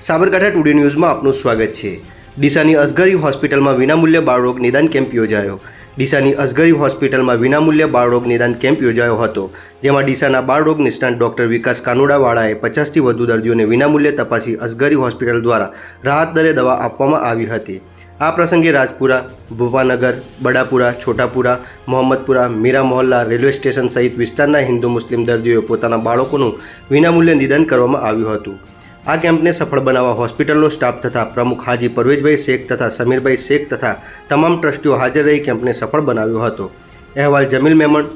Sabarkantha today ન્યૂઝમાં આપનું સ્વાગત છે। ડીસાની અસગરી હોસ્પિટલમાં વિનામૂલ્ય બાળરોગ નિદાન કેમ્પ યોજાયો। ડીસાની અસગરી હોસ્પિટલમાં વિનામૂલ્ય બાળરોગ નિદાન કેમ્પ યોજાયો હતો, જેમાં ડીસાના બાળરોગ નિષ્ણાત ડોક્ટર વિકાસ કાનુડાવાળાએ 50થી વધુ દર્દીઓને વિનામૂલ્યે તપાસી અસગરી હોસ્પિટલ દ્વારા રાહત દરે દવા આપવામાં આવી હતી। આ પ્રસંગે રાજપુરા, ભૂપાનગર, બડાપુરા, છોટાપુરા, મોહમ્મદપુરા, મીરા મોહલ્લા, રેલવે સ્ટેશન સહિત વિસ્તારના હિન્દુ મુસ્લિમ દર્દીઓએ પોતાના બાળકોનું વિનામૂલ્યે નિદાન કરવામાં આવ્યું હતું। આ કેમ્પને સફળ બનાવવા હોસ્પિટલનો સ્ટાફ તથા પ્રમુખ હાજી પરવેજભાઈ શેખ તથા સમીરભાઈ શેખ તથા તમામ ટ્રસ્ટીઓ હાજર રહી કેમ્પને સફળ બનાવ્યો હતો। અહેવાલ જમીલ મેમણ,